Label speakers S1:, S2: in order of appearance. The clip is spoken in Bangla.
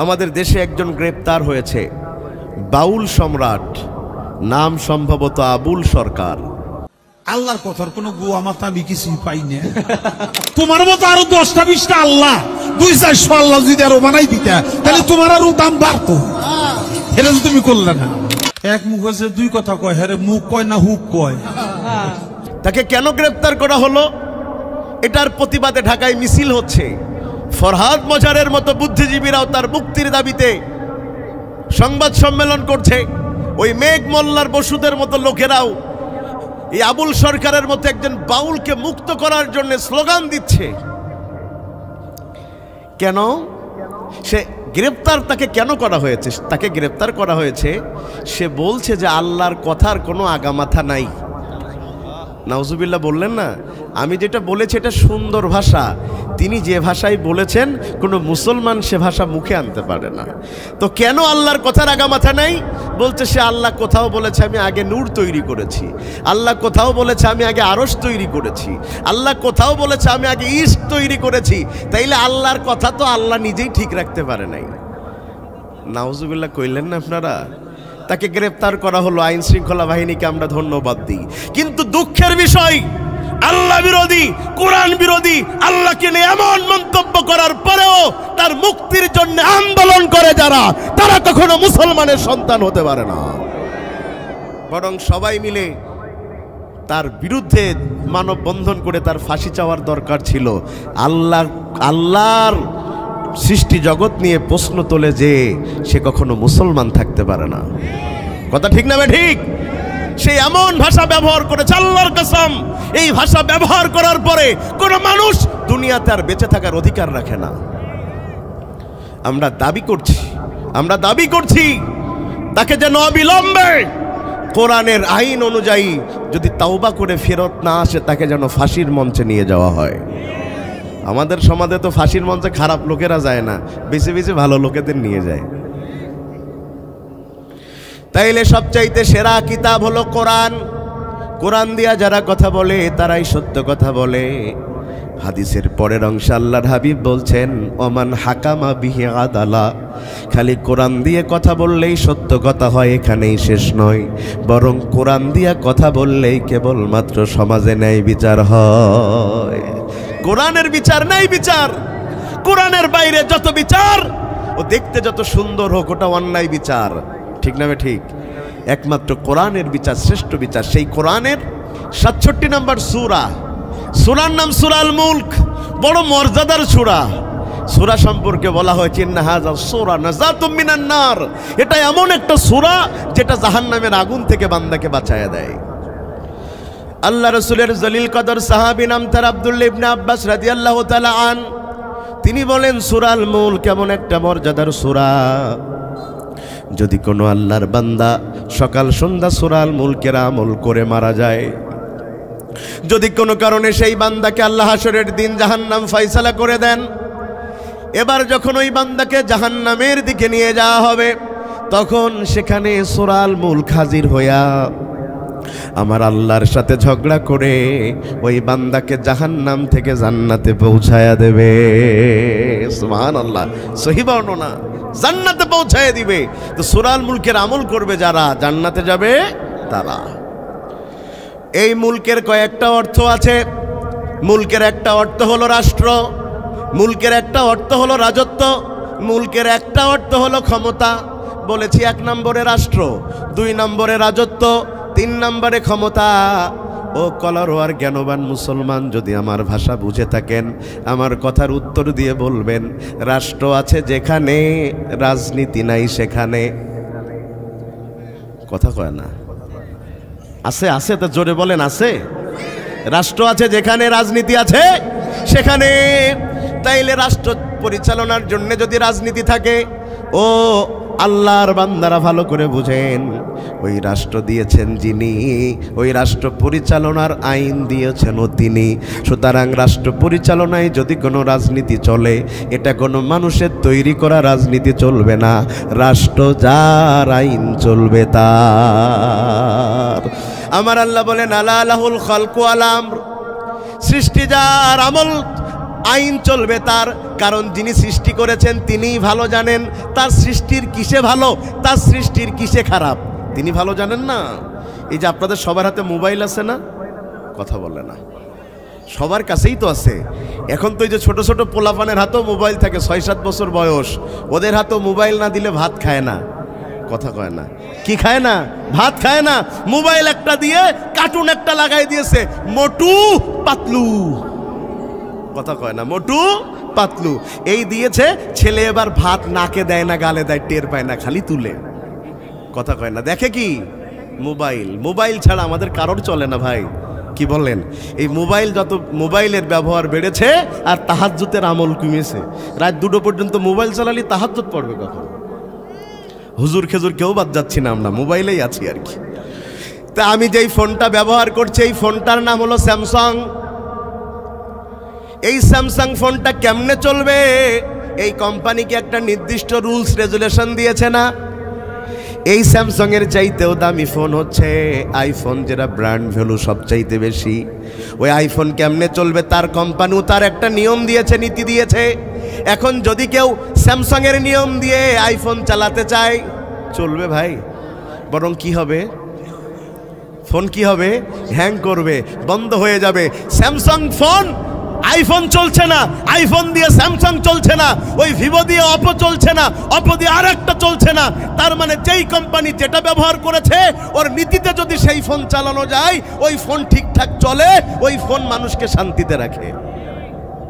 S1: আমাদের দেশে একজন গ্রেপ্তার হয়েছে, বাউল সম্রাট, নাম সম্ভবত আবুল সরকার।
S2: আল্লাহর কথার কোন গুয়া মাথা আমি কিছুই পাই না। তোমার মতো আরো 10টা 20টা আল্লাহ, 200-400 আল্লাহ যদি আরো বানাই দিতা, তাহলে তোমার আরো দাম বাড়তো। এটা তো তুমি করলে না। এক মুখ আছে দুই কথা কয়, হ্যাঁ মুখ কয় না হুক কয়।
S1: তাকে কেন গ্রেপ্তার করা হলো? এটার প্রতিবাদে ঢাকায় মিছিল হচ্ছে। ফরহাদ মজারের মতো বুদ্ধিজীবীরাও তার মুক্তির দাবিতে সংবাদ সম্মেলন করছে। ওই মেঘ মোল্লার বসুদের মতো লোকেরাও এই আবুল সরকারের মতো একজন বাউলকে মুক্ত করার জন্য স্লোগান দিচ্ছে। কেন সে গ্রেপ্তার, তাকে কেন করা হয়েছে? তাকে গ্রেপ্তার করা হয়েছে, সে বলছে যে আল্লাহর কথার কোনো আগামাথা নাই। নাউজুবিল্লাহ বললেন না? আমি যেটা বলেছি এটা সুন্দর ভাষা, তিনি যে ভাষায় বলেছেন কোনো মুসলমান সে ভাষা মুখে আনতে পারে না। তো কেন আল্লাহর কথার আগামাথা নাই? বলছে সে আল্লাহ কোথাও বলেছে আমি আগে নূর তৈরি করেছি, আল্লাহ কোথাও বলেছে আমি আগে আরশ তৈরি করেছি, আল্লাহ কোথাও বলেছে আমি আগে ইস্ট তৈরি করেছি। তাইলে আল্লাহর কথা তো আল্লাহ নিজেই ঠিক রাখতে পারে নাই। নাউজুবিল্লাহ কইলেন না আপনারা? তাকে গ্রেপ্তার করা হলো, আইন শৃঙ্খলা বাহিনীকে আমরা ধন্যবাদ দিই। কিন্তু দুঃখের বিষয়, আল্লাহ বিরোধী, কোরআন বিরোধী, আল্লাহকে নিয়ে এমন মন্তব্য করার পরেও তার মুক্তির জন্য আন্দোলন করে যারা, তারা কখনো মুসলমানের সন্তান হতে পারে না। বরং সবাই মিলে তার বিরুদ্ধে মানববন্ধন করে তার ফাঁসি চাওয়ার দরকার ছিল। আল্লাহর সৃষ্টি জগৎ নিয়ে প্রশ্ন তোলে যে সে কখনো মুসলমান থাকতে পারে না। কথা ঠিক না? ঠিক। সে এমন ভাষা ব্যবহার করেছে, আল্লাহর কসম, এই ভাষা ব্যবহার করার পরে কোন মানুষ দুনিয়াতে আর বেঁচে থাকার অধিকার রাখে না। আমরা দাবি করছি তাকে যেন অবিলম্বে কোরআনের আইন অনুযায়ী যদি তাওবা করে ফেরত না আসে, তাকে যেন ফাঁসির মঞ্চে নিয়ে যাওয়া হয়। আমাদের সমাজে তো ফাঁসির মঞ্চে খারাপ লোকেরা যায় না, বেশি বেশি ভালো লোকেদের নিয়ে যায়। তাইলে সবচাইতে সেরা কিতাব হলো কোরআন। কোরআন দিয়া যারা কথা বলে তারাই সত্য কথা বলে। হাদিসের পরের অংশে আল্লাহর হাবিব বলছেন, ওমান হাকামা বিহি আদালা। খালি কোরআন দিয়ে কথা বললেই সত্য কথা হয় এখানেই শেষ নয়, বরং কোরআন দিয়া কথা বললেই কেবলমাত্র সমাজে ন্যায় বিচার হয়। কোরআনের বিচার ন্যায় বিচার। কোরআনের বাইরে যত বিচার ও দেখতে যত সুন্দর হোক, ওটা অন্যায় বিচার। ঠিক না? ঠিক। একমাত্র কোরআনের বিচার শ্রেষ্ঠ বিচার। সেই কোরআনের 67 নম্বর সূরার নাম সূরা আল মুলক। বড় মর্যাদার সূরা। সূরা সম্পর্কে বলা হয়েছে ইন্না হাযা সূরা নাযাতুম মিনান নার। এটা এমন একটা সূরা যেটা জাহান্নামের আগুন থেকে বান্দাকে বাঁচায় দেয়। আল্লাহ রাসূলের জলিল কদর সাহাবী নাম তার আব্দুল্লাহ ইবনে আব্বাস রাদিয়াল্লাহু তাআলা আন, তিনি বলেন সূরা আল মুলক কেমন একটা মর্যাদার সূরা। যদি কোনো আল্লাহর বান্দা সকাল সন্ধ্যা সূরা আল মুলকের আমল করে মারা যায়, যদি কোনো কারণে সেই বান্দাকে আল্লাহ হাসরের দিন জাহান্নাম ফয়সালা করে দেন, এবার যখন ওই বান্দাকে জাহান্নামের দিকে নিয়ে যাওয়া হবে, তখন সেখানে সূরা আল মুলক হাজির হইয়া আমার আল্লাহর সাথে ঝগড়া করে ওই বান্দাকে জাহান্নাম থেকে জান্নাতে পৌঁছায়া দেবে। সুবহানাল্লাহ। সহিহ বর্ণনা, জান্নাতে পৌঁছায় দিবে। তো সূরা আল মুলকের আমল করবে যারা, জান্নাতে যাবে তারা। এই মুলকের কয়েকটা অর্থ আছে। মুলকের একটা অর্থ হলো রাষ্ট্র, মুলকের একটা অর্থ হলো রাজত্ব, মুলকের একটা অর্থ হলো ক্ষমতা। বলেছি 1 নম্বরে রাষ্ট্র, 2 নম্বরে রাজত্ব, 3 নম্বরে ক্ষমতা। ও কলারোয়ার জ্ঞানবান মুসলমান, যদি আমার ভাষা বুঝে থাকেন আমার কথার উত্তর দিয়ে বলবেন, রাষ্ট্র আছে যেখানে, রাজনীতি নাই সেখানে। কথা কয় না? আছে তো জোরে বলেন, আছে। রাষ্ট্র আছে যেখানে, রাজনীতি আছে সেখানে। তাইলে রাষ্ট্র পরিচালনার জন্য যদি রাজনীতি থাকে, ও আল্লাহর বান্দারা ভালো করে বুঝেন, ওই রাষ্ট্র দিয়েছেন যিনি, ওই রাষ্ট্র পরিচালনার আইন দিয়েছেনও তিনি। সুতরাং রাষ্ট্র পরিচালনায় যদি কোনো রাজনীতি চলে, এটা কোনো মানুষের তৈরি করা রাজনীতি চলবে না। রাষ্ট্র যার, আইন চলবে তার। আমার আল্লাহ বলেন আলা লাহুল খালকু ওয়াল আমর। সৃষ্টি যার, আমল আইন চলবে তার, কারণ যিনি সৃষ্টি করেছেন তিনিই ভালো জানেন তার সৃষ্টির কিসে ভালো, তার সৃষ্টির কিসে খারাপ, তিনি ভালো জানেন না। এই যে আপনাদের সবার হাতে মোবাইল আছে না, কথা বলে না, সবার কাছেই তো আছে। এখন তো এই যে ছোট ছোট পোলাপানের হাতেও মোবাইল থাকে, 6-7 বছর বয়স, ওদের হাতেও মোবাইল না দিলে ভাত খায় না, কথা কয় না, কি খায় না, ভাত খায় না। মোবাইল একটা দিয়ে কার্টুন একটা লাগাই দিয়েছে, মোটু পাতলু, কথা কয় না, মোটু পাতলু এই দিয়েছে। ছেলে এবার ভাত নাকে দেয় না, গালে দেয়, টের পায় না, খালি তুলে, কথা কয় না। দেখে কি, মোবাইল। মোবাইল ছাড়া আমাদের কারোর চলে না ভাই, কি বলেন? এই মোবাইল, যত মোবাইলের ব্যবহার বেড়েছে আর তাহাজ্জুদের আমল কমেছে। রাত 2টো পর্যন্ত মোবাইল চালালি তাহাজ্জুদ পড়বে কখন? হুজুর খেজুর কেউ বাদ যাচ্ছি না, আমরা মোবাইলেই আছি আর কি। তা আমি যেই ফোনটা ব্যবহার করছি এই ফোনটার নাম হলো স্যামসাং। এই স্যামসাং ফোনটা কেমনে চলবে? এই কোম্পানিকে একটা নির্দিষ্ট রুলস রেজুলেশন দিয়েছে না? এই স্যামসাং এর চাইতেও দামি ফোন হচ্ছে আইফোন, যেটা ব্র্যান্ড ভ্যালু সবচাইতে বেশি। ওই আইফোন কেমনে চলবে তার কোম্পানিও তার একটা নিয়ম দিয়েছে, নীতি দিয়েছে। এখন যদি কেউ স্যামসাং এর নিয়ম দিয়ে আইফোন চালাতে চায়, চলবে ভাই? বরং কি হবে, ফোন কি হবে, হ্যাং করবে, বন্ধ হয়ে যাবে। স্যামসাং ফোন, আইফোন চলছে না, আইফোন দিয়ে স্যামসাং চলছে না, ওই ভিভো দিয়ে অপো চলছে না, অপো দিয়ে আরেকটা চলছে না। তার মানে যেই কোম্পানি যেটা ব্যবহার করেছে ওর নীতিতে যদি সেই ফোন চালানো যায়, ওই ফোন ঠিকঠাক চলে, ওই ফোন মানুষকে শান্তিতে রাখে।